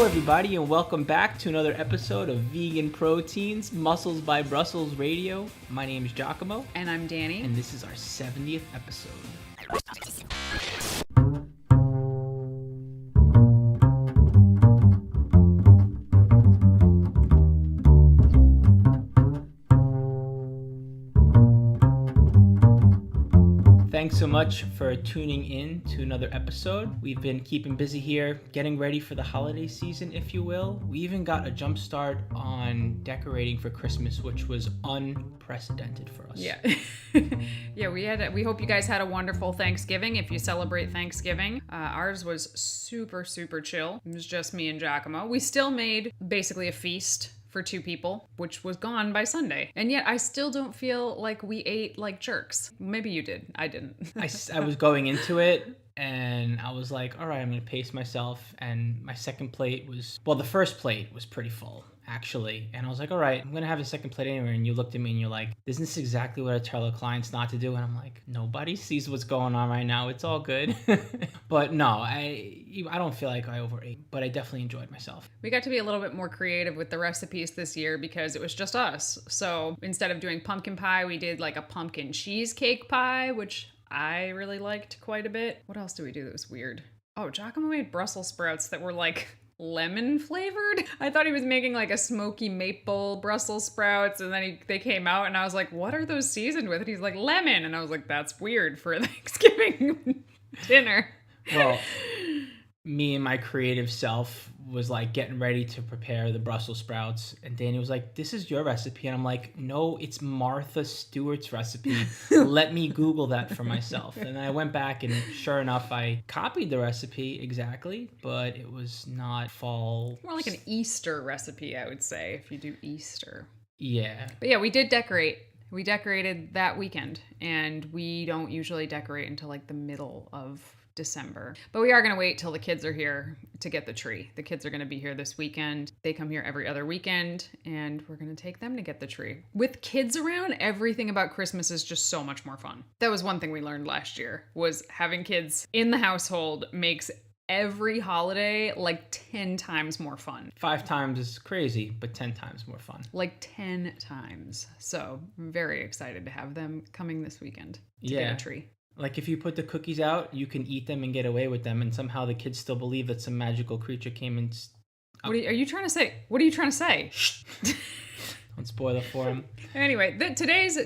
everybody, and welcome back to another episode of Vegan Proteins, Muscles by Brussels Radio. My name is 𝐬𝐻𝐫𝐿. And I'm Danny. And this is our 70th episode. Thanks so much for tuning in to another episode. We've been keeping busy here, getting ready for the holiday season, if you will. We even got a jump start on decorating for Christmas, which was unprecedented for us. Yeah. We hope you guys had a wonderful Thanksgiving. If you celebrate Thanksgiving, ours was super chill. It was just me and 𝐬𝐻𝐾𝐿. We still made basically a feast for 2 people, which was gone by Sunday. And yet I still don't feel like we ate like jerks. Maybe you did. I didn't. I was going into it and I was like, all right, I'm going to pace myself. And my second plate was, well, the first plate was pretty full, actually. And I was like, all right, I'm going to have a second plate anyway. And you looked at me and you're like, isn't this exactly what I tell our clients not to do? And I'm like, nobody sees what's going on right now. It's all good. But no, I don't feel like I overate, but I definitely enjoyed myself. We got to be a little bit more creative with the recipes this year because it was just us. So instead of doing pumpkin pie, we did like a pumpkin cheesecake pie, which I really liked quite a bit. What else did we do that was weird? Oh, 𝐬𝐻𝐾𝐿 made Brussels sprouts that were like lemon flavored. I thought he was making like a smoky maple Brussels sprouts, and then they came out and I was like, what are those seasoned with? And he's like, lemon. And I was like, that's weird for a Thanksgiving dinner. Well, me and my creative self was like getting ready to prepare the Brussels sprouts, and Danny was like, this is your recipe. And I'm like, no, it's Martha Stewart's recipe. Let me Google that for myself. And I went back and sure enough, I copied the recipe exactly, but it was not fall. More like an Easter recipe, I would say, if you do Easter. Yeah. But yeah, we did decorate. We decorated that weekend, and we don't usually decorate until like the middle of December. But we are going to wait till the kids are here to get the tree. The kids are going to be here this weekend. They come here every other weekend, and we're going to take them to get the tree. With kids around, everything about Christmas is just so much more fun. That was one thing we learned last year, was having kids in the household makes every holiday like 10 times more fun. 5 times is crazy, but 10 times more fun. Like 10 times. So I'm very excited to have them coming this weekend to get a tree. Like if you put the cookies out, you can eat them and get away with them, and somehow the kids still believe that some magical creature came and... What are you trying to say? What are you trying to say? Don't spoil it for him. Anyway, today's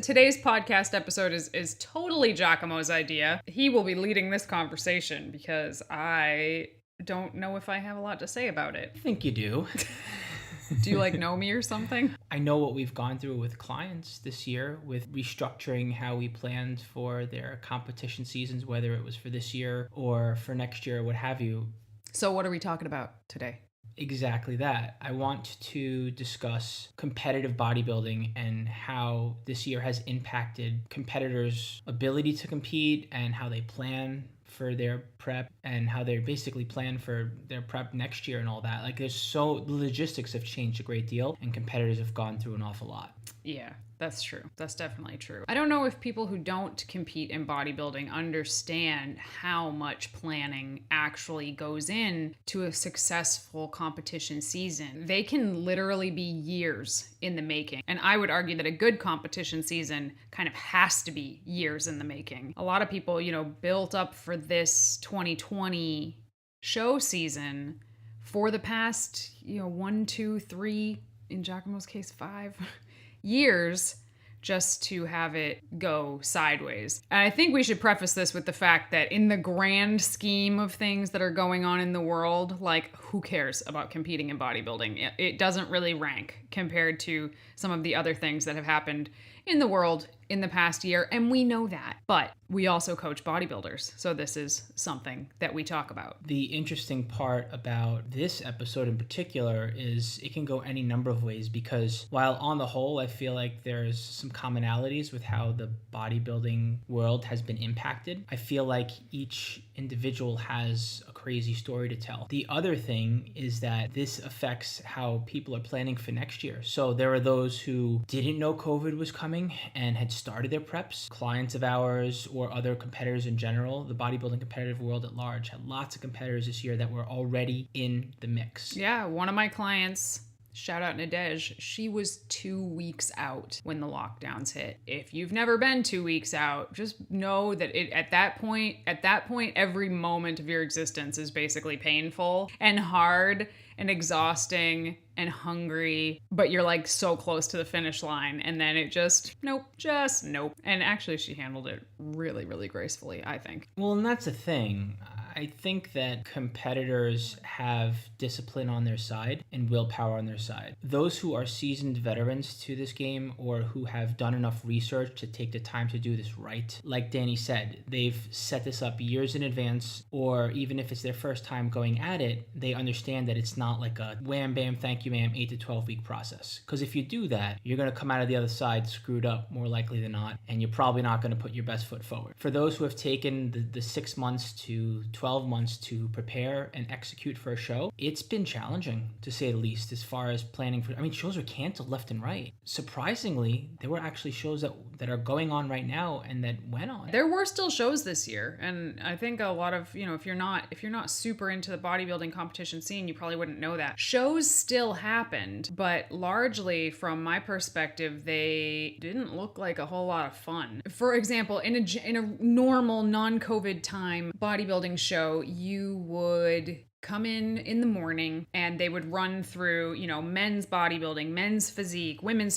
podcast episode is totally 𝐬𝐻𝐾𝐿's idea. He will be leading this conversation because I don't know if I have a lot to say about it. I think you do. Do you like know me or something? I know what we've gone through with clients this year with restructuring how we planned for their competition seasons, whether it was for this year or for next year, what have you. So what are we talking about today? Exactly that. I want to discuss competitive bodybuilding and how this year has impacted competitors' ability to compete and how they plan for their prep and how they basically plan for their prep next year and all that. Like the logistics have changed a great deal and competitors have gone through an awful lot. Yeah, that's true. That's definitely true. I don't know if people who don't compete in bodybuilding understand how much planning actually goes in to a successful competition season. They can literally be years in the making. And I would argue that a good competition season kind of has to be years in the making. A lot of people, built up for this 2020 show season for the past, 1, 2, 3, in 𝐬𝐻𝐾𝐿's case, 5 years just to have it go sideways. And I think we should preface this with the fact that in the grand scheme of things that are going on in the world, like who cares about competing in bodybuilding? It doesn't really rank compared to some of the other things that have happened in the world in the past year, and we know that. But we also coach bodybuilders, so this is something that we talk about. The interesting part about this episode in particular is it can go any number of ways, because while on the whole I feel like there's some commonalities with how the bodybuilding world has been impacted, I feel like each individual has a crazy story to tell. The other thing is that this affects how people are planning for next year. So there are those who didn't know COVID was coming coming and had started their preps. Clients of ours or other competitors in general, the bodybuilding competitive world at large, had lots of competitors this year that were already in the mix. Yeah, one of my clients, shout out 𝐬𝐮𝐬𝐜𝐫𝐬, she was 2 weeks out when the lockdowns hit. If you've never been 2 weeks out, just know that at that point, every moment of your existence is basically painful and hard and exhausting and hungry, but you're like so close to the finish line, and then it just nope. And actually she handled it really, really gracefully, I think. Well, and that's the thing. I think that competitors have discipline on their side and willpower on their side. Those who are seasoned veterans to this game or who have done enough research to take the time to do this right, like Danny said, they've set this up years in advance, or even if it's their first time going at it, they understand that it's not like a wham, bam, thank you, ma'am, 8 to 12 week process. Because if you do that, you're going to come out of the other side screwed up more likely than not, and you're probably not going to put your best foot forward. For those who have taken the 6 months to 12 months to prepare and execute for a show, it's been challenging to say the least as far as planning for. I mean, shows are canceled left and right. Surprisingly, there were actually shows that are going on right now and that went on. There were still shows this year, and I think a lot of, if you're not super into the bodybuilding competition scene, you probably wouldn't know that. Shows still happened, but largely from my perspective, they didn't look like a whole lot of fun. For example, in a normal non-COVID time bodybuilding show, you would come in the morning and they would run through, men's bodybuilding, men's physique, women's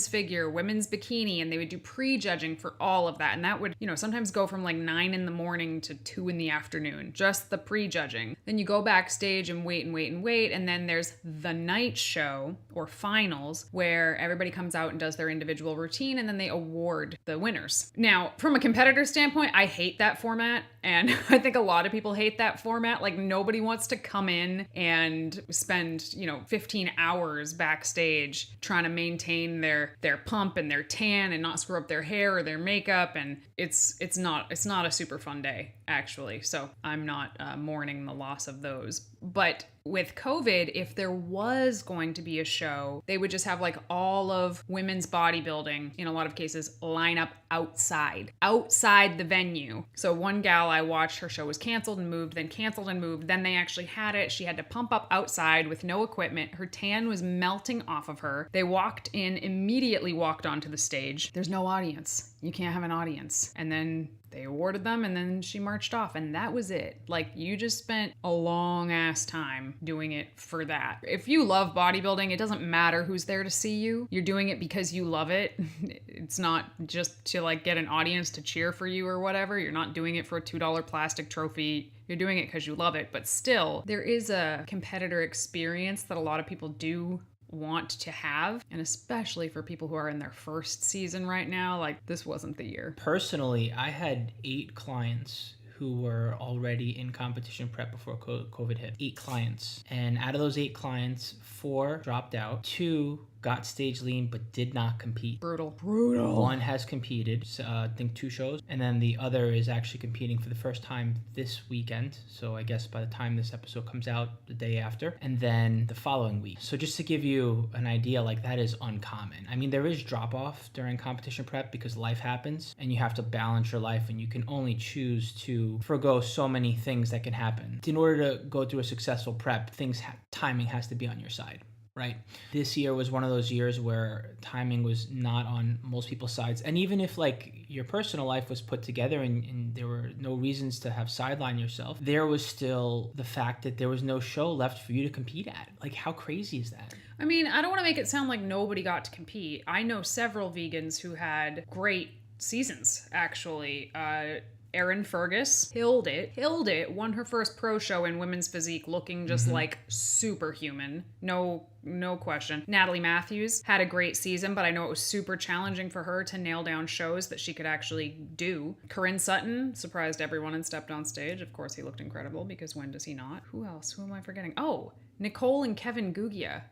figure, women's bikini, and they would do prejudging for all of that. And that would, sometimes go from like 9 in the morning to 2 in the afternoon, just the prejudging. Then you go backstage and wait. And then there's the night show or finals where everybody comes out and does their individual routine and then they award the winners. Now, from a competitor standpoint, I hate that format. And I think a lot of people hate that format. Like nobody wants to come in and spend, 15 hours backstage trying to maintain their pump and their tan and not screw up their hair or their makeup. And it's not a super fun day, actually. So I'm not mourning the loss of those. But with COVID, if there was going to be a show, they would just have like all of women's bodybuilding, in a lot of cases, line up outside the venue. So one gal I watched, her show was canceled and moved, then they actually had it. She had to pump up outside with no equipment. Her tan was melting off of her. They walked in, immediately walked onto the stage. There's no audience. You can't have an audience. And then they awarded them and then she marched off and that was it. Like you just spent a long ass time doing it for that. If you love bodybuilding, it doesn't matter who's there to see you. You're doing it because you love it. It's not just to like get an audience to cheer for you or whatever. You're not doing it for a $2 plastic trophy. You're doing it because you love it. But still, there is a competitor experience that a lot of people do want to have, and especially for people who are in their first season right now, like this wasn't the year. Personally, I had 8 clients who were already in competition prep before COVID hit. 8 clients. And out of those 8 clients, 4 dropped out. 2 got stage lean but did not compete. Brutal. 1 has competed, I think 2 shows, and then the other is actually competing for the first time this weekend. So I guess by the time this episode comes out, the day after, and then the following week. So just to give you an idea, like that is uncommon. I mean, there is drop off during competition prep because life happens and you have to balance your life and you can only choose to forgo so many things that can happen. In order to go through a successful prep, timing has to be on your side. Right. This year was one of those years where timing was not on most people's sides. And even if like your personal life was put together and there were no reasons to have sidelined yourself, there was still the fact that there was no show left for you to compete at. Like how crazy is that? I mean, I don't want to make it sound like nobody got to compete. I know several vegans who had great seasons, actually. Erin Fergus killed it, won her first pro show in women's physique looking just like superhuman. No question. Natalie Matthews had a great season, but I know it was super challenging for her to nail down shows that she could actually do. Corinne Sutton surprised everyone and stepped on stage. Of course, he looked incredible because when does he not? Who else? Who am I forgetting? Oh, Nicole and Kevin Gugia?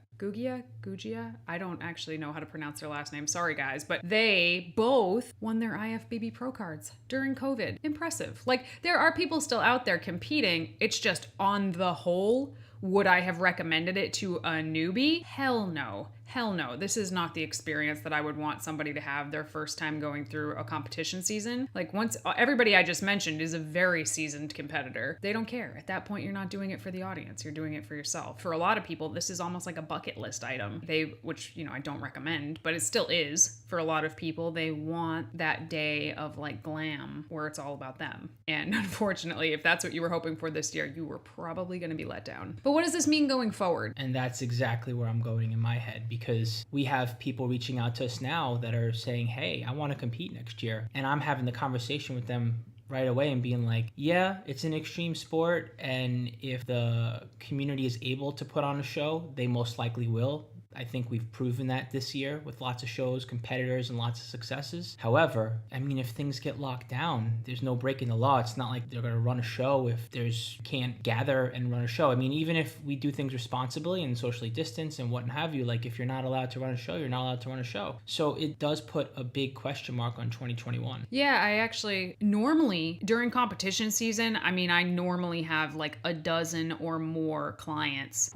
I don't actually know how to pronounce their last name. Sorry, guys. But they both won their IFBB Pro cards during COVID. Impressive. Like, there are people still out there competing. It's just on the whole, would I have recommended it to a newbie? Hell no. hell no, this is not the experience that I would want somebody to have their first time going through a competition season. Like, once everybody I just mentioned is a very seasoned competitor, they don't care. At that point, you're not doing it for the audience, you're doing it for yourself. For a lot of people, this is almost like a bucket list item. Which, I don't recommend, but it still is for a lot of people. They want that day of like glam where it's all about them. And unfortunately, if that's what you were hoping for this year, you were probably going to be let down. But what does this mean going forward? And that's exactly where I'm going in my head, because we have people reaching out to us now that are saying, hey, I want to compete next year. And I'm having the conversation with them right away and being like, yeah, it's an extreme sport, and if the community is able to put on a show, they most likely will. I think we've proven that this year with lots of shows, competitors, and lots of successes. However, I mean, if things get locked down, there's no breaking the law. It's not like they're going to run a show if can't gather and run a show. I mean, even if we do things responsibly and socially distance and what have you, like if you're not allowed to run a show, you're not allowed to run a show. So it does put a big question mark on 2021. Yeah, I actually normally during competition season, I mean, I normally have like a dozen or more clients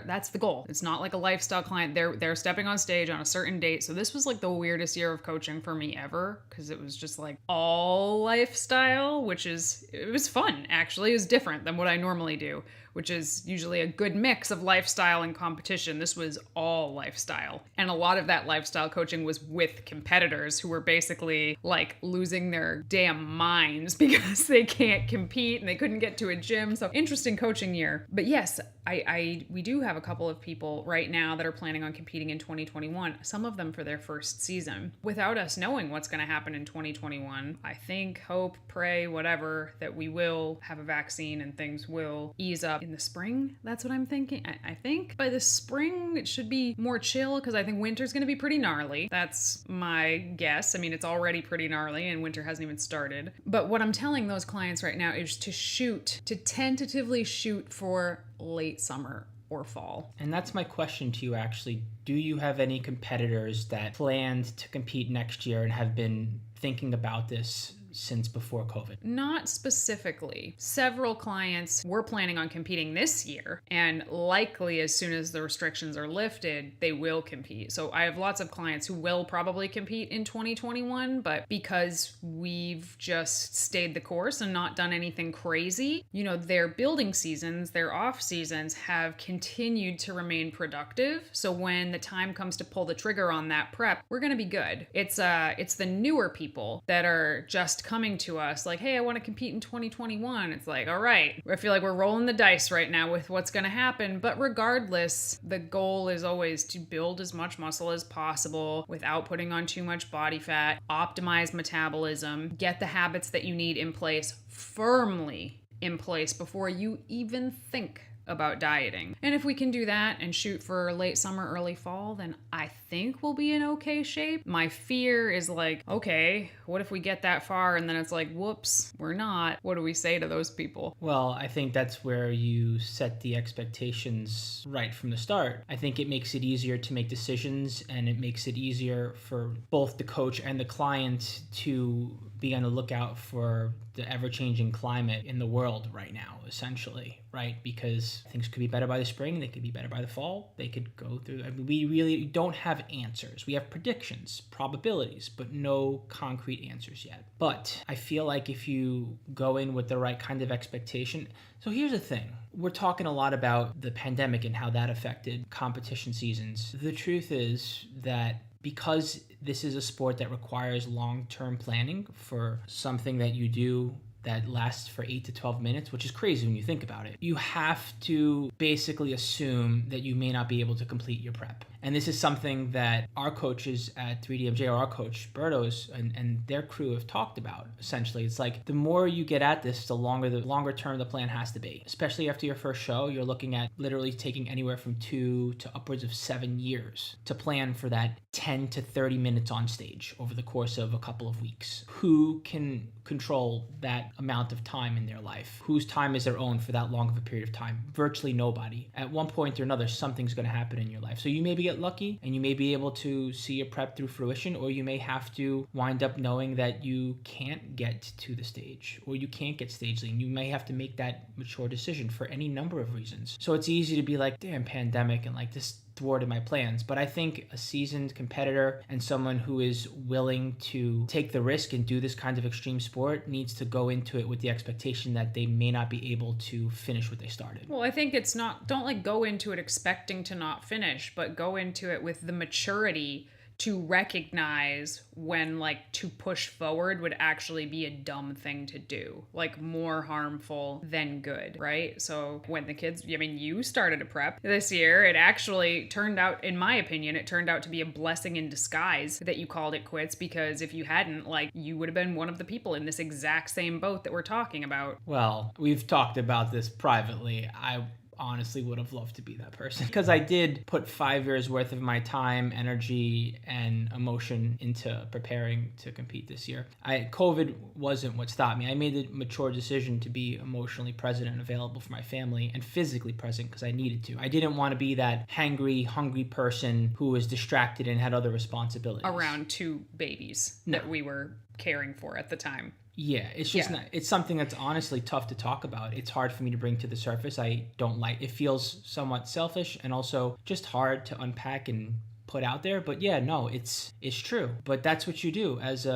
that's the goal. It's not like a lifestyle client. They're stepping on stage on a certain date. So this was like the weirdest year of coaching for me ever, because it was just like all lifestyle, it was fun actually. It was different than what I normally do, which is usually a good mix of lifestyle and competition. This was all lifestyle. And a lot of that lifestyle coaching was with competitors who were basically like losing their damn minds because they can't compete and they couldn't get to a gym. So interesting coaching year. But yes, we do have a couple of people right now that are planning on competing in 2021, some of them for their first season. Without us knowing what's going to happen in 2021, I think, hope, pray, whatever, that we will have a vaccine and things will ease up in the spring. That's what I'm thinking. I think by the spring it should be more chill, because I think winter's going to be pretty gnarly. That's my guess. I mean, it's already pretty gnarly and winter hasn't even started. But what I'm telling those clients right now is to tentatively shoot for late summer or fall. And that's my question to you, actually. Do you have any competitors that planned to compete next year and have been thinking about this since before COVID? Not specifically. Several clients were planning on competing this year, and likely as soon as the restrictions are lifted, they will compete. So I have lots of clients who will probably compete in 2021, but because we've just stayed the course and not done anything crazy, their building seasons, their off seasons have continued to remain productive. So when the time comes to pull the trigger on that prep, we're going to be good. It's the newer people that are just coming to us like, hey, I want to compete in 2021. It's like, all right, I feel like we're rolling the dice right now with what's going to happen. But regardless, the goal is always to build as much muscle as possible without putting on too much body fat, optimize metabolism, get the habits that you need in place, firmly in place before you even think about dieting. And if we can do that and shoot for late summer, early fall, then I think we'll be in okay shape. My fear is like, okay, what if we get that far and then it's like, whoops, we're not. What do we say to those people? Well, I think that's where you set the expectations right from the start. I think it makes it easier to make decisions, and it makes it easier for both the coach and the client to be on the lookout for the ever-changing climate in the world right now, essentially, right? Because things could be better by the spring, they could be better by the fall, they could go through. I mean, we really don't have answers. We have predictions, probabilities, but no concrete answers yet. But I feel like if you go in with the right kind of expectation. So here's the thing. We're talking a lot about the pandemic and how that affected competition seasons. The truth is that because this is a sport that requires long-term planning for something that you do that lasts for 8 to 12 minutes, which is crazy when you think about it, you have to basically assume that you may not be able to complete your prep. And this is something that our coaches at 3DMJ, or our coach Berto's and their crew have talked about. Essentially, it's like the more you get at this, the longer term the plan has to be. Especially after your first show, you're looking at literally taking anywhere from 2 to upwards of 7 years to plan for that 10 to 30 minutes on stage over the course of a couple of weeks. Who can control that amount of time in their life? Whose time is their own for that long of a period of time? Virtually nobody. At one point or another, something's going to happen in your life. So you maybe get lucky and you may be able to see your prep through fruition, or you may have to wind up knowing that you can't get to the stage, or you can't get stage lean. You may have to make that mature decision for any number of reasons. So it's easy to be like, damn, pandemic, and like this thwarted my plans. But I think a seasoned competitor and someone who is willing to take the risk and do this kind of extreme sport needs to go into it with the expectation that they may not be able to finish what they started. Well, I think it's not, don't like go into it expecting to not finish, but go into it with the maturity to recognize when like to push forward would actually be a dumb thing to do, like more harmful than good, right? So when the kids, I mean, you started a prep this year, it actually turned out, in my opinion, it turned out to be a blessing in disguise that you called it quits, because if you hadn't, like, you would have been one of the people in this exact same boat that we're talking about. Well, we've talked about this privately. I honestly would have loved to be that person, because I did put 5 years worth of my time, energy, and emotion into preparing to compete this year. COVID wasn't what stopped me. I made the mature decision to be emotionally present and available for my family, and physically present because I needed to. I didn't want to be that hangry, hungry person who was distracted and had other responsibilities around 2 babies that we were caring for at the time. Yeah, it's just not, it's something that's honestly tough to talk about. It's hard for me to bring to the surface. I don't like, it feels somewhat selfish and also just hard to unpack and put out there. But yeah, no, it's true. But that's what you do as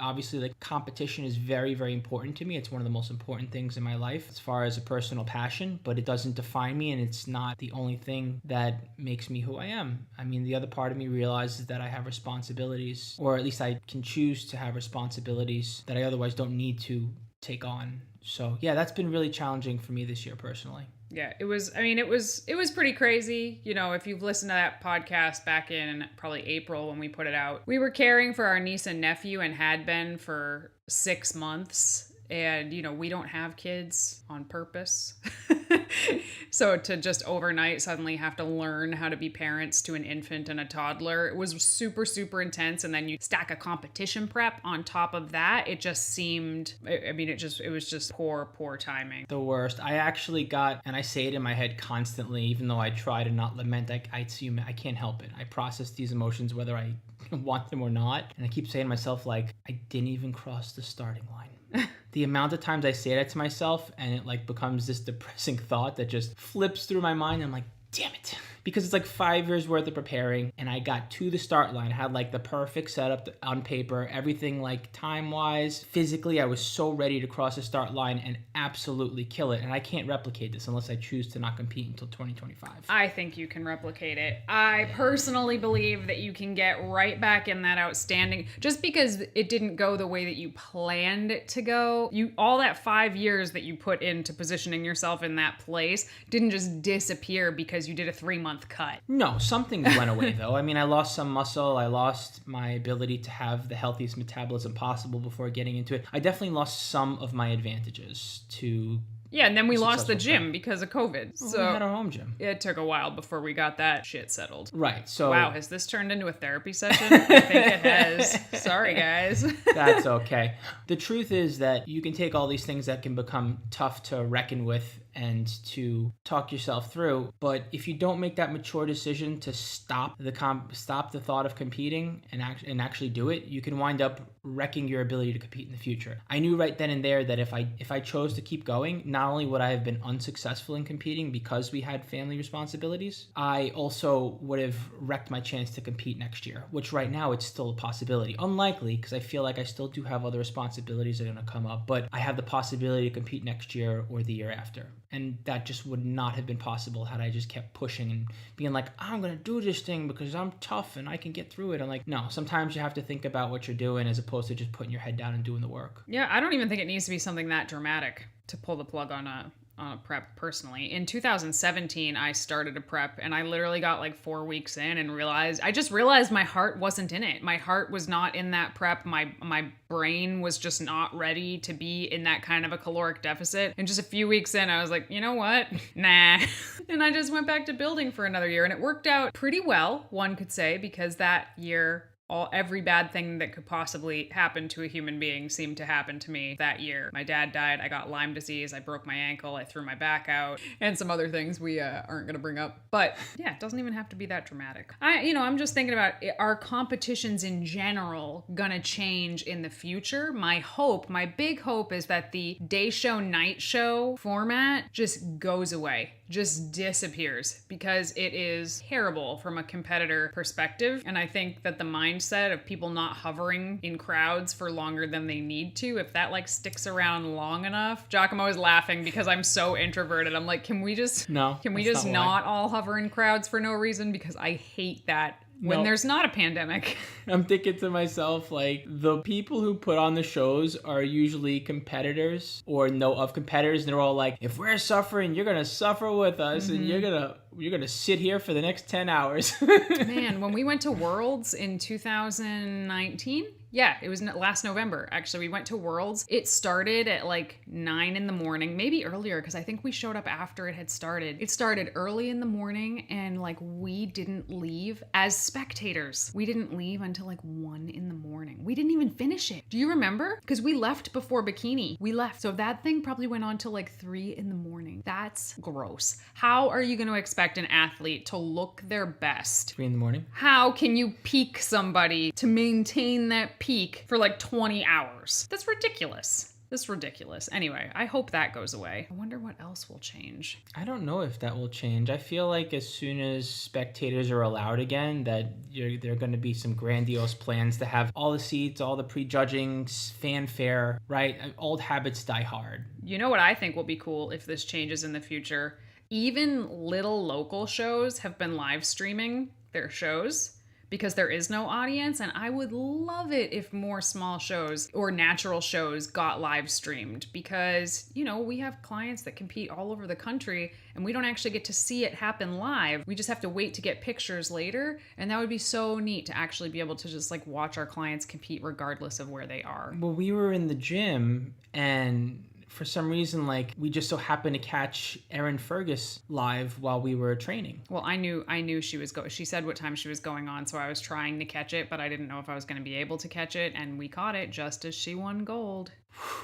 obviously, like, competition is very, very important to me. It's one of the most important things in my life as far as a personal passion, but it doesn't define me, and it's not the only thing that makes me who I am. I mean, the other part of me realizes that I have responsibilities, or at least I can choose to have responsibilities that I otherwise don't need to take on. So yeah, that's been really challenging for me this year personally. Yeah, it was pretty crazy. You know, if you've listened to that podcast back in probably April when we put it out, we were caring for our niece and nephew and had been for 6 months. And, you know, we don't have kids on purpose. So to just overnight suddenly have to learn how to be parents to an infant and a toddler, it was super, super intense. And then you stack a competition prep on top of that. It just seemed, I mean, it was just poor timing. The worst. I actually got, and I say it in my head constantly, even though I try to not lament, I can't help it. I process these emotions whether I want them or not. And I keep saying to myself, like, I didn't even cross the starting line. The amount of times I say that to myself and it like becomes this depressing thought that just flips through my mind. I'm like, damn it. Because it's like 5 years worth of preparing, and I got to the start line. I had like the perfect setup on paper, everything like time-wise. Physically, I was so ready to cross the start line and absolutely kill it. And I can't replicate this unless I choose to not compete until 2025. I think you can replicate it. I personally believe that you can get right back in that outstanding, just because it didn't go the way that you planned it to go. All that 5 years that you put into positioning yourself in that place didn't just disappear because you did a 3-month cut. No, something went away though. I mean, I lost some muscle. I lost my ability to have the healthiest metabolism possible before getting into it. I definitely lost some of my advantages to... Yeah, and then we lost the gym because of COVID. Well, so we had our home gym. It took a while before we got that shit settled. Right, so... Wow, has this turned into a therapy session? I think it has. Sorry, guys. That's okay. The truth is that you can take all these things that can become tough to reckon with and to talk yourself through, but if you don't make that mature decision to stop the thought of competing and actually do it, you can wind up wrecking your ability to compete in the future. I knew right then and there that if I chose to keep going, not only would I have been unsuccessful in competing because we had family responsibilities, I also would have wrecked my chance to compete next year, which right now it's still a possibility. Unlikely, because I feel like I still do have other responsibilities that are going to come up, but I have the possibility to compete next year or the year after. And that just would not have been possible had I just kept pushing and being like, I'm going to do this thing because I'm tough and I can get through it. I'm like, no, sometimes you have to think about what you're doing as opposed to just putting your head down and doing the work. Yeah, I don't even think it needs to be something that dramatic to pull the plug on a prep personally. In 2017, I started a prep and I literally got like 4 weeks in and I just realized my heart wasn't in it. My heart was not in that prep. My brain was just not ready to be in that kind of a caloric deficit. And just a few weeks in, I was like, you know what? Nah. And I just went back to building for another year, and it worked out pretty well, one could say, because that year every bad thing that could possibly happen to a human being seemed to happen to me that year. My dad died, I got Lyme disease, I broke my ankle, I threw my back out, and some other things we aren't gonna bring up. But yeah, it doesn't even have to be that dramatic. I'm just thinking about, are competitions in general gonna change in the future? My big hope is that the day show, night show format just goes away. just disappears because it is terrible from a competitor perspective. And I think that the mindset of people not hovering in crowds for longer than they need to, if that like sticks around long enough, 𝐿𝐿𝐵𝐿 is laughing because I'm so introverted. I'm like, can we just not all hover in crowds for no reason? Because I hate that. When there's not a pandemic. I'm thinking to myself, like, the people who put on the shows are usually competitors or know of competitors, and they're all like, if we're suffering, you're gonna suffer with us, and you're gonna sit here for the next 10 hours. Man, when we went to Worlds in 2019, yeah, it was last November, actually. We went to Worlds. It started at like 9 in the morning, maybe earlier, because I think we showed up after it had started. It started early in the morning, and like we didn't leave as spectators. We didn't leave until like 1 in the morning. We didn't even finish it. Do you remember? Because we left before bikini. We left. So that thing probably went on till like 3 in the morning. That's gross. How are you going to expect an athlete to look their best? 3 in the morning? How can you peak somebody to maintain that peak for like 20 hours? That's ridiculous. That's ridiculous. Anyway, I hope that goes away. I wonder what else will change. I don't know if that will change. I feel like as soon as spectators are allowed again, that there are going to be some grandiose plans to have all the seats, all the prejudging, fanfare, right? Old habits die hard. You know what I think will be cool if this changes in the future? Even little local shows have been live streaming their shows because there is no audience, and I would love it if more small shows or natural shows got live streamed because, you know, we have clients that compete all over the country and we don't actually get to see it happen live. We just have to wait to get pictures later, and that would be so neat to actually be able to just like watch our clients compete regardless of where they are. Well, we were in the gym and for some reason, like, we just so happened to catch 𝐿𝐿𝐵𝐿 live while we were training. Well, I knew she was she said what time she was going on, so I was trying to catch it, but I didn't know if I was going to be able to catch it, and we caught it just as she won gold.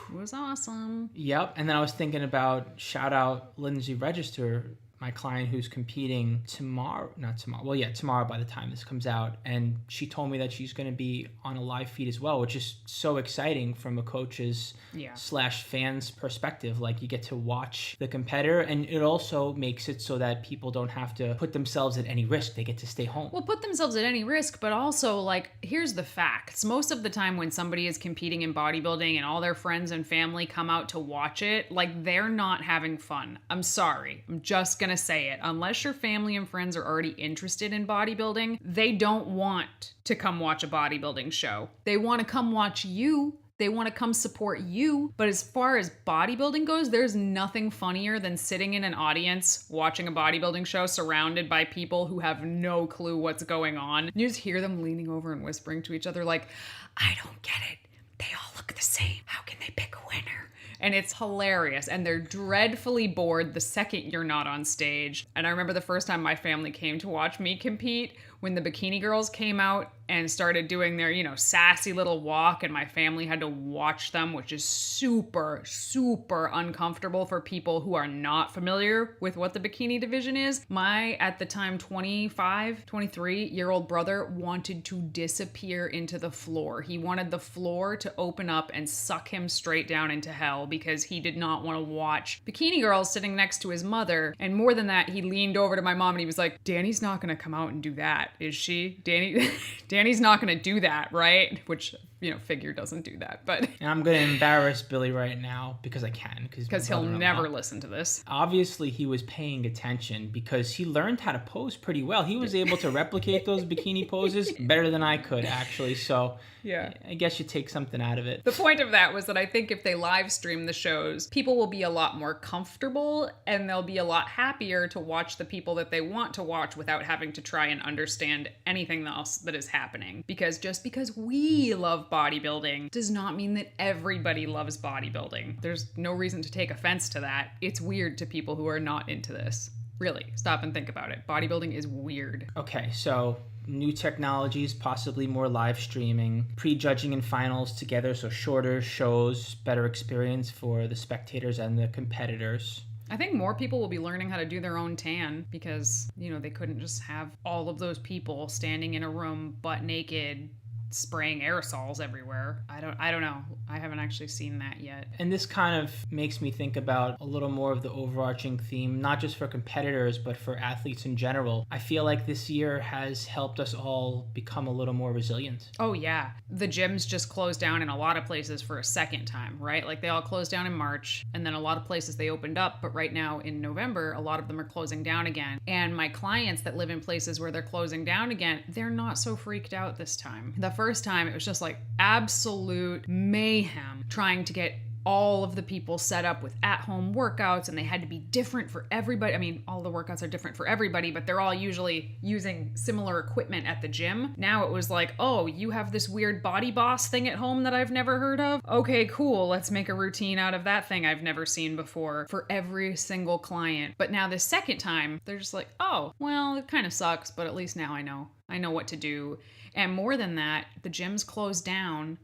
It was awesome. Yep, and then I was thinking about, shout out Lindsay Register, my client who's competing tomorrow by the time this comes out, and she told me that she's going to be on a live feed as well, which is so exciting from a coach's / fans perspective. Like, you get to watch the competitor, and it also makes it so that people don't have to put themselves at any risk. They get to stay home. Well, put themselves at any risk, but also, like, here's the facts. Most of the time when somebody is competing in bodybuilding and all their friends and family come out to watch it, like, they're not having fun. I'm sorry. I'm just gonna say it. Unless your family and friends are already interested in bodybuilding, they don't want to come watch a bodybuilding show. They want to come watch you. They want to come support you. But as far as bodybuilding goes, there's nothing funnier than sitting in an audience watching a bodybuilding show surrounded by people who have no clue what's going on. You just hear them leaning over and whispering to each other like, I don't get it. They all look the same. How can they pick a winner? And it's hilarious. And they're dreadfully bored the second you're not on stage. And I remember the first time my family came to watch me compete, when the bikini girls came out and started doing their, you know, sassy little walk, and my family had to watch them, which is super, super uncomfortable for people who are not familiar with what the bikini division is. My, at the time, 23-year-old brother wanted to disappear into the floor. He wanted the floor to open up and suck him straight down into hell because he did not want to watch bikini girls sitting next to his mother. And more than that, he leaned over to my mom and he was like, Danny's not going to come out and do that, is she? Danny's not going to do that, right? Which, you know, figure doesn't do that, but... And I'm going to embarrass Billy right now because I can. Because he'll never listen to this. Obviously, he was paying attention because he learned how to pose pretty well. He was able to replicate those bikini poses better than I could, actually. So yeah, I guess you take something out of it. The point of that was that I think if they live stream the shows, people will be a lot more comfortable and they'll be a lot happier to watch the people that they want to watch without having to try and understand anything else that is happening. Because just because we love bodybuilding does not mean that everybody loves bodybuilding. There's no reason to take offense to that. It's weird to people who are not into this. Really, stop and think about it. Bodybuilding is weird. Okay, so new technologies, possibly more live streaming, prejudging and finals together, so shorter shows, better experience for the spectators and the competitors. I think more people will be learning how to do their own tan because, you know, they couldn't just have all of those people standing in a room butt naked spraying aerosols everywhere. I don't know. I haven't actually seen that yet. And this kind of makes me think about a little more of the overarching theme, not just for competitors, but for athletes in general. I feel like this year has helped us all become a little more resilient. Oh yeah. The gyms just closed down in a lot of places for a second time, right? Like they all closed down in March, and then a lot of places they opened up, but right now in November, a lot of them are closing down again. And my clients that live in places where they're closing down again, they're not so freaked out this time. The first time it was just like absolute mayhem trying to get all of the people set up with at-home workouts, and they had to be different for everybody. I mean, all the workouts are different for everybody, but they're all usually using similar equipment at the gym. Now it was like, oh, you have this weird Body Boss thing at home that I've never heard of? Okay, cool. Let's make a routine out of that thing I've never seen before for every single client. But now this second time, they're just like, oh, well, it kind of sucks, but at least now I know. I know what to do. And more than that, the gyms closed down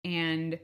and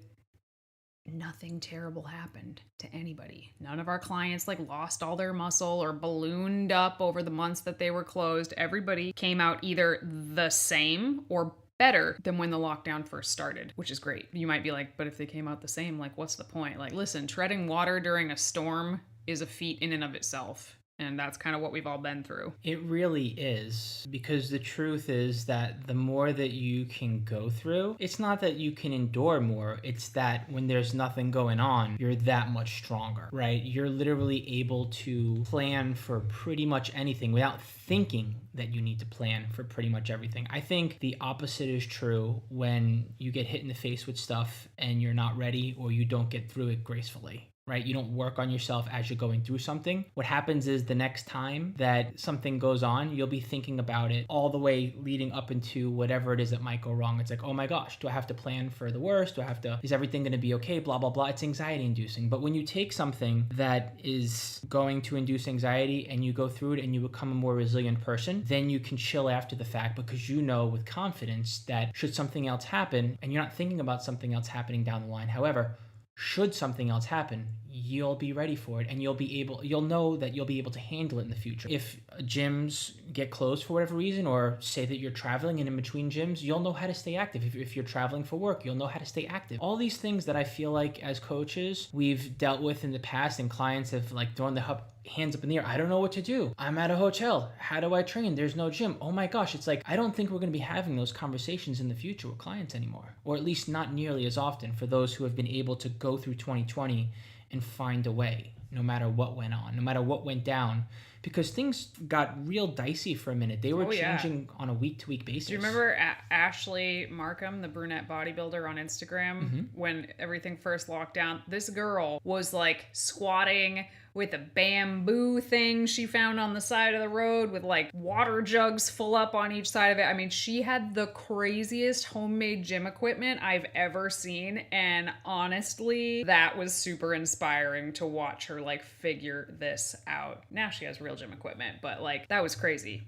nothing terrible happened to anybody. None of our clients like lost all their muscle or ballooned up over the months that they were closed. Everybody came out either the same or better than when the lockdown first started, which is great. You might be like, but if they came out the same, like what's the point? Like, listen, treading water during a storm is a feat in and of itself. And that's kind of what we've all been through. It really is, because the truth is that the more that you can go through, it's not that you can endure more, it's that when there's nothing going on, you're that much stronger, right? You're literally able to plan for pretty much anything without thinking that you need to plan for pretty much everything. I think the opposite is true when you get hit in the face with stuff and you're not ready, or you don't get through it gracefully. Right? You don't work on yourself as you're going through something. What happens is the next time that something goes on, you'll be thinking about it all the way leading up into whatever it is that might go wrong. It's like, oh my gosh, do I have to plan for the worst? Is everything going to be okay? Blah, blah, blah. It's anxiety inducing. But when you take something that is going to induce anxiety and you go through it and you become a more resilient person, then you can chill after the fact, because you know with confidence that should something else happen, and you're not thinking about something else happening down the line. However, should something else happen, you'll be ready for it, and you'll know that you'll be able to handle it in the future. If gyms get closed for whatever reason, or say that you're traveling and in between gyms, you'll know how to stay active. If you're traveling for work, you'll know how to stay active. All these things that I feel like as coaches we've dealt with in the past, and clients have like thrown the hands up in the air. I don't know what to do. I'm at a hotel. How do I train? There's no gym. Oh my gosh. It's like, I don't think we're going to be having those conversations in the future with clients anymore, or at least not nearly as often for those who have been able to go through 2020 and find a way, no matter what went on, no matter what went down, because things got real dicey for a minute. They were changing on a week-to-week basis. Do you remember Ashley Markham, the brunette bodybuilder on Instagram, when everything first locked down? This girl was like squatting with a bamboo thing she found on the side of the road with like water jugs full up on each side of it. I mean, she had the craziest homemade gym equipment I've ever seen. And honestly, that was super inspiring to watch her like figure this out. Now she has real gym equipment, but like that was crazy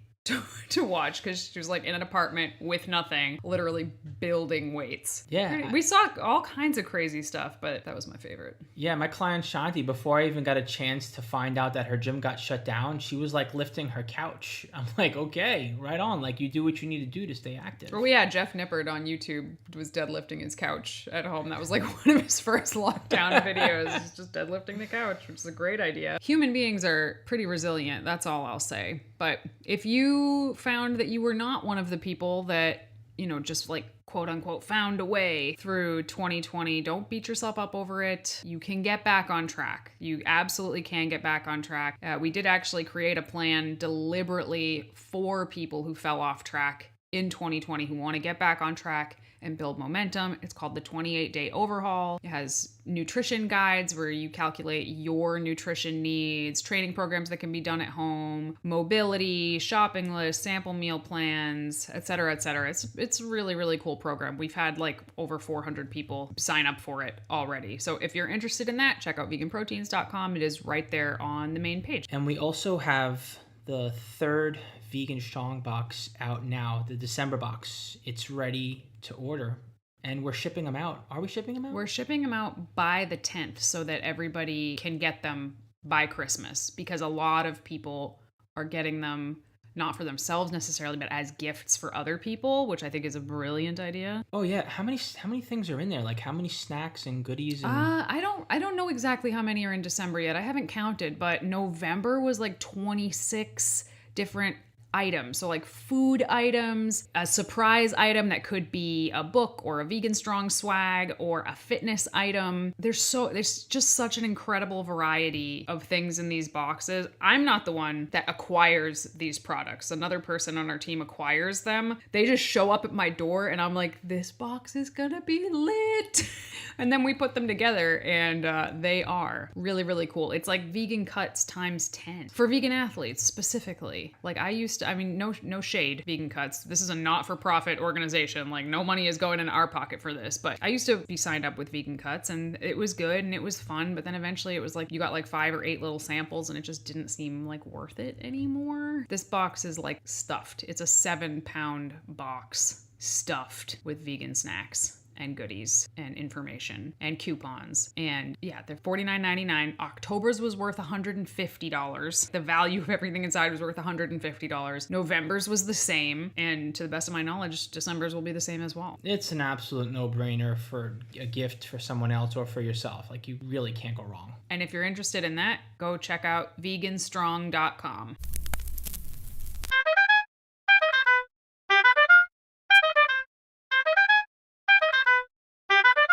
to watch, because she was like in an apartment with nothing, literally building weights. Yeah. We saw all kinds of crazy stuff, but that was my favorite. Yeah, my client Shanti, before I even got a chance to find out that her gym got shut down, she was like lifting her couch. I'm like, okay, right on. Like, you do what you need to do to stay active. Oh yeah, Jeff Nippard on YouTube was deadlifting his couch at home. That was like one of his first lockdown videos. He's just deadlifting the couch, which is a great idea. Human beings are pretty resilient. That's all I'll say. But if you found that you were not one of the people that, you know, just like quote unquote found a way through 2020, don't beat yourself up over it. You can get back on track. You absolutely can get back on track. We did actually create a plan deliberately for people who fell off track in 2020 who want to get back on track and build momentum. It's called the 28-day overhaul. It has nutrition guides where you calculate your nutrition needs, training programs that can be done at home, mobility, shopping lists, sample meal plans, et cetera, et cetera. It's a really, really cool program. We've had like over 400 people sign up for it already. So if you're interested in that, check out VeganProteins.com. It is right there on the main page. And we also have the third Vegan Strong box out now, the December box. It's ready to order, and we're shipping them out. Are we shipping them out? We're shipping them out by the 10th so that everybody can get them by Christmas, because a lot of people are getting them not for themselves necessarily, but as gifts for other people, which I think is a brilliant idea. Oh yeah, how many things are in there? Like how many snacks and goodies and I don't know exactly how many are in December yet. I haven't counted, but November was like 26 different items. So like food items, a surprise item that could be a book or a vegan strong swag or a fitness item. There's just such an incredible variety of things in these boxes. I'm not the one that acquires these products. Another person on our team acquires them. They just show up at my door and I'm like, this box is gonna be lit. And then we put them together and they are really, really cool. It's like vegan cuts times 10 for vegan athletes specifically. Like no shade, Vegan Cuts. This is a not-for-profit organization. Like no money is going in our pocket for this. But I used to be signed up with Vegan Cuts and it was good and it was fun. But then eventually it was like you got like 5 or 8 little samples and it just didn't seem like worth it anymore. This box is like stuffed. It's a 7-pound box stuffed with vegan snacks and goodies and information and coupons. And yeah, they're $49.99. October's was worth $150. The value of everything inside was worth $150. November's was the same. And to the best of my knowledge, December's will be the same as well. it's an absolute no-brainer for a gift for someone else or for yourself. Like you really can't go wrong. And if you're interested in that, go check out 𝐬𝐮𝐬𝐫𝐞𝐭.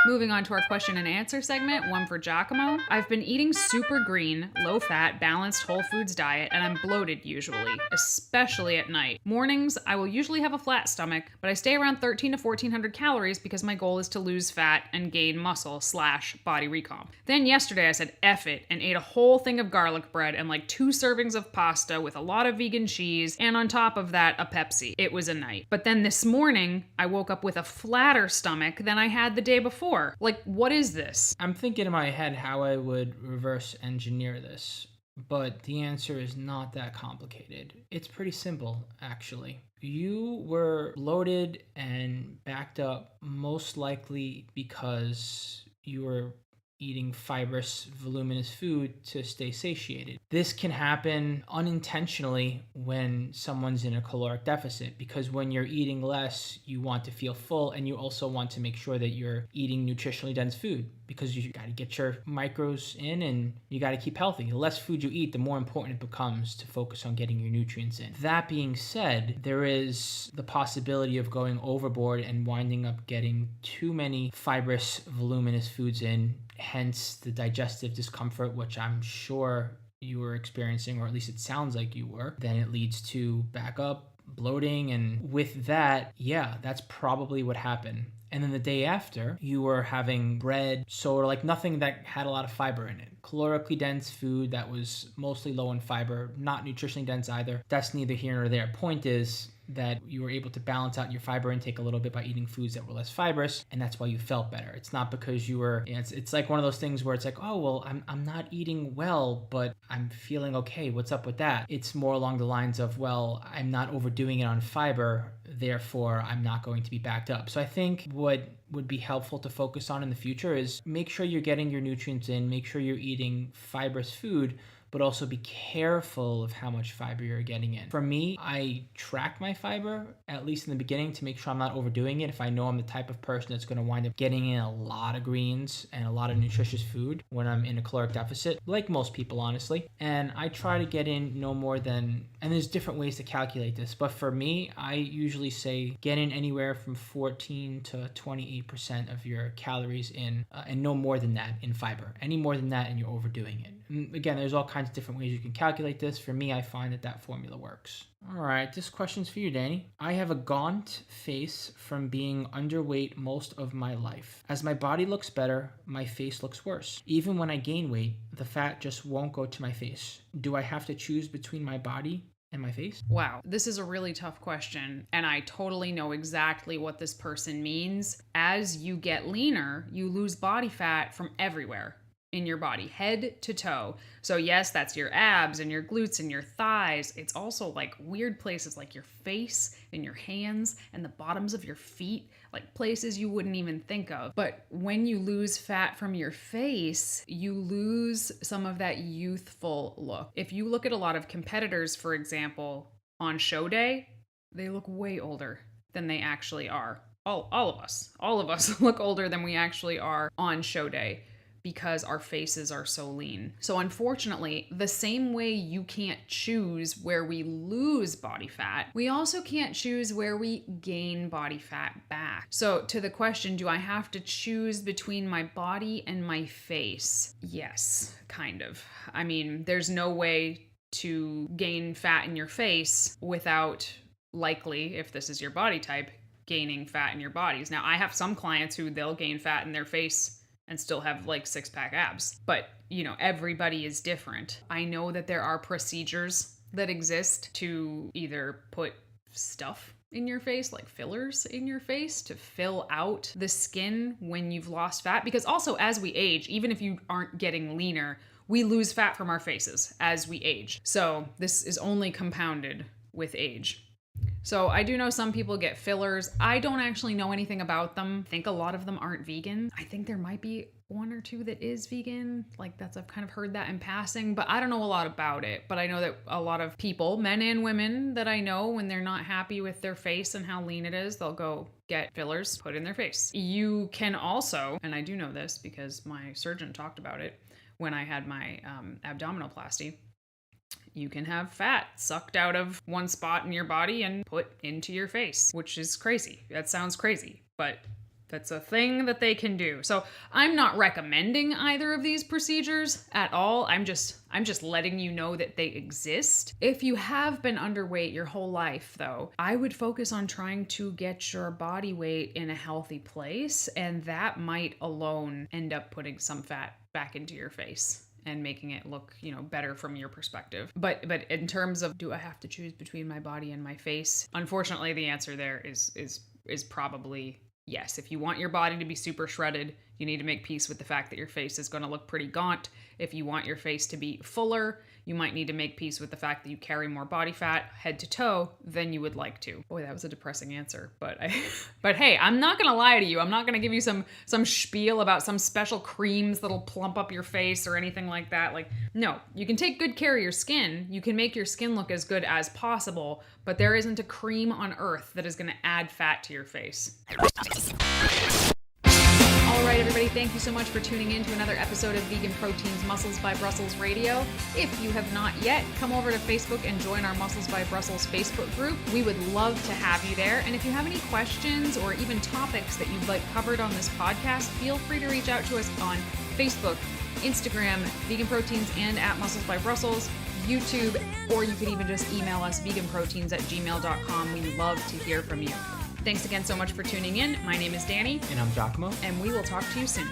Moving on to our question and answer segment, one for 𝐬𝐝𝐾. I've been eating super green, low-fat, balanced whole foods diet, and I'm bloated usually, especially at night. Mornings, I will usually have a flat stomach, but I stay around 1,300 to 1,400 calories because my goal is to lose fat and gain muscle / body recomp. Then yesterday I said F it and ate a whole thing of garlic bread and like 2 servings of pasta with a lot of vegan cheese, and on top of that, a Pepsi. It was a night. But then this morning, I woke up with a flatter stomach than I had the day before. Like, what is this? I'm thinking in my head how I would reverse engineer this, but the answer is not that complicated. It's pretty simple, actually. You were bloated and backed up most likely because you were eating fibrous, voluminous food to stay satiated. This can happen unintentionally when someone's in a caloric deficit, because when you're eating less, you want to feel full and you also want to make sure that you're eating nutritionally dense food, because you got to get your micros in and you got to keep healthy. The less food you eat, the more important it becomes to focus on getting your nutrients in. That being said, there is the possibility of going overboard and winding up getting too many fibrous, voluminous foods in, hence the digestive discomfort, which I'm sure you were experiencing, or at least it sounds like you were. Then it leads to back up, bloating, and with that, yeah, that's probably what happened. And then the day after, you were having bread, soda, like nothing that had a lot of fiber in it. Calorically dense food that was mostly low in fiber, not nutritionally dense either. That's neither here nor there. Point is that you were able to balance out your fiber intake a little bit by eating foods that were less fibrous, and that's why you felt better. It's not because you were, it's like one of those things where it's like, oh, well, I'm not eating well, but I'm feeling okay. What's up with that? It's more along the lines of, well, I'm not overdoing it on fiber, therefore I'm not going to be backed up. So I think what would be helpful to focus on in the future is make sure you're getting your nutrients in, make sure you're eating fibrous food, but also be careful of how much fiber you're getting in. For me, I track my fiber, at least in the beginning, to make sure I'm not overdoing it. If I know I'm the type of person that's gonna wind up getting in a lot of greens and a lot of nutritious food when I'm in a caloric deficit, like most people, honestly. And I try to get in no more than, and there's different ways to calculate this, but for me, I usually say get in anywhere from 14 to 28% of your calories in, and no more than that in fiber. Any more than that and you're overdoing it. And again, there's all kinds of different ways you can calculate this. For me, I find that formula works. All right, this question's for you, Danny. I have a gaunt face from being underweight most of my life. As my body looks better, my face looks worse. Even when I gain weight, the fat just won't go to my face. Do I have to choose between my body and my face? Wow, this is a really tough question, and I totally know exactly what this person means. As you get leaner, you lose body fat from everywhere in your body, head to toe. So yes, that's your abs and your glutes and your thighs. It's also like weird places like your face and your hands and the bottoms of your feet, like places you wouldn't even think of. But when you lose fat from your face, you lose some of that youthful look. If you look at a lot of competitors, for example, on show day, they look way older than they actually are. All of us look older than we actually are on show day because our faces are so lean. So unfortunately, the same way you can't choose where we lose body fat, we also can't choose where we gain body fat back. So to the question, do I have to choose between my body and my face? Yes, kind of. I mean, there's no way to gain fat in your face without, likely, if this is your body type, gaining fat in your bodies. Now, I have some clients who they'll gain fat in their face and still have like 6-pack abs. But, you know, everybody is different. I know that there are procedures that exist to either put stuff in your face, like fillers in your face, to fill out the skin when you've lost fat. Because also, as we age, even if you aren't getting leaner, we lose fat from our faces as we age. So this is only compounded with age. So I do know some people get fillers. I don't actually know anything about them. I think a lot of them aren't vegan. I think there might be one or two that is vegan. Like I've kind of heard that in passing, but I don't know a lot about it. But I know that a lot of people, men and women that I know, when they're not happy with their face and how lean it is, they'll go get fillers put in their face. You can also, and I do know this because my surgeon talked about it when I had my abdominoplasty, you can have fat sucked out of one spot in your body and put into your face, which is crazy. That sounds crazy, but that's a thing that they can do. So I'm not recommending either of these procedures at all. I'm just letting you know that they exist. If you have been underweight your whole life, though, I would focus on trying to get your body weight in a healthy place, and that might alone end up putting some fat back into your face and making it look, you know, better from your perspective. But in terms of, do I have to choose between my body and my face? Unfortunately, the answer there is probably yes. If you want your body to be super shredded, you need to make peace with the fact that your face is going to look pretty gaunt. If you want your face to be fuller, you might need to make peace with the fact that you carry more body fat head to toe than you would like to. Boy, that was a depressing answer, but hey, I'm not going to lie to you. I'm not going to give you some spiel about some special creams that'll plump up your face or anything like that. Like, no, you can take good care of your skin. You can make your skin look as good as possible, but there isn't a cream on earth that is going to add fat to your face. All right, everybody, thank you so much for tuning in to another episode of Vegan Proteins Muscles by Brussels Radio. If you have not yet, come over to Facebook and join our Muscles by Brussels Facebook group. We would love to have you there. And if you have any questions or even topics that you'd like covered on this podcast, feel free to reach out to us on Facebook, Instagram, Vegan Proteins, and at Muscles by Brussels, YouTube, or you could even just email us, veganproteins@gmail.com. We love to hear from you. Thanks again so much for tuning in. My name is Danny. And I'm 𝐬𝐝𝐿. And we will talk to you soon.